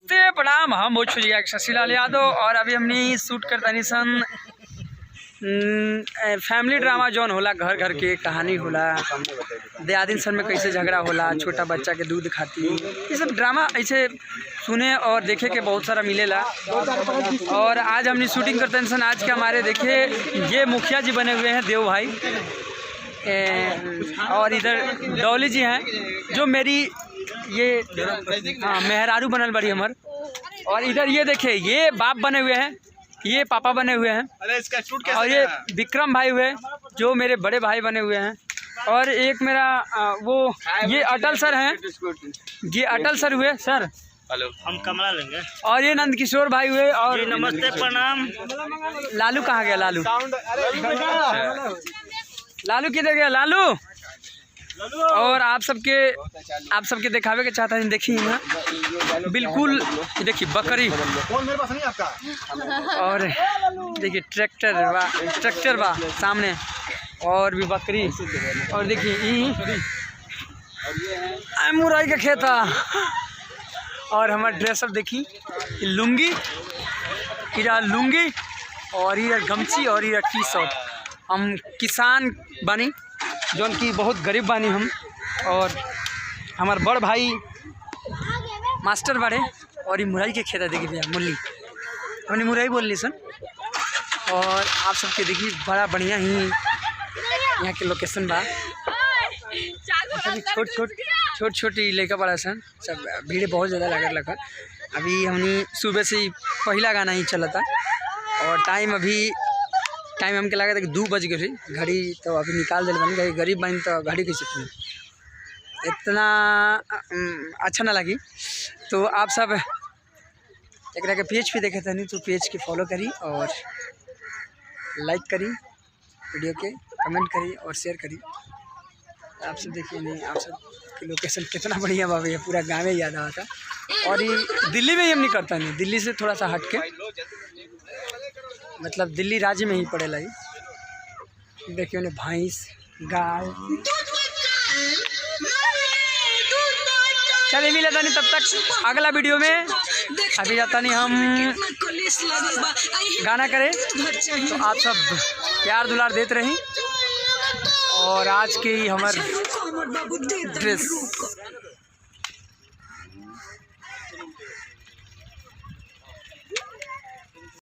नमस्ते प्रणाम। हम भोजपुरी शशिलाल यादव और अभी हमने शूट करता नहीं सन फैमिली ड्रामा जौन होला, घर घर के कहानी होला, दियादिन सन में कैसे झगड़ा होला, छोटा बच्चा के दूध खाती, ये सब ड्रामा ऐसे सुने और देखे के बहुत सारा मिलेला। और आज हमने शूटिंग करते हैं सन। आज के हमारे देखिए ये मुखिया जी बने हुए हैं, देव भाई, और इधर डॉली जी हैं जो मेरी ये मेहरारू बनल बड़ी हमर। और इधर ये देखे ये बाप बने हुए हैं, ये पापा बने हुए हैं। अरे इसका शूट कैसे और ये विक्रम भाई हुए जो मेरे बड़े भाई बने हुए हैं। और एक मेरा वो ये अटल सर हैं, ये अटल सर हुए सर। हेलो, हम कमला लेंगे। और ये नंद किशोर भाई हुए। और नमस्ते प्रणाम। लालू कहाँ गया? लालू लालू किधर गया? लालू। और आप सबके दिखावे के चाहता है, देखिए ना बिल्कुल देखिए बकरी, मेरे पास नहीं आपका। और देखिए ट्रैक्टर बा सामने, और भी बकरी। और देखिए मुरई का खेता। और हमारा ड्रेसअप देखी लुंगी, इधर लुंगी और इधर गमछी और इधर टी शर्ट। हम किसान बानी जौन की बहुत गरीब बानी हम। और हमार बड़ भाई मास्टर बाड़े। और ये मुरई के खेता देखिए भैया, मुरली हमने मुरई बोल ली सन। और आप सबके देखिए बड़ा बढ़िया ही यहाँ के लोकेशन बा। छोट छोटी लेकर बड़ा सन, सब भीड़ बहुत ज़्यादा लगा। अभी हमने सुबह से ही पहला गाना ही चला था। और टाइम हमके लगा था कि 2 बज गए। घड़ी तो अभी निकाल दिल बनी, गरीब बनी तो घड़ी कैसे थी इतना अच्छा ना लगी। तो आप सब एक के पेज पे देखे थे नहीं तो पेज के फॉलो करी और लाइक करी, वीडियो के कमेंट करी और शेयर करी। आप सब देखिए नहीं, आप सब की लोकेशन कितना बढ़िया बाबा, ये पूरा गाँव ही याद आता। और ये दिल्ली में ही हम नहीं करता, नहीं दिल्ली से थोड़ा सा हट के, मतलब दिल्ली राज्य में ही पड़ेला। ये देखिए उन्हें भैंस गाय। चलिए मिले नहीं, तब तक अगला वीडियो में। अभी जाता नहीं हम गाना करें, तो आप सब प्यार दुलार देते रहें। और आज के ही हमारे ड्रेस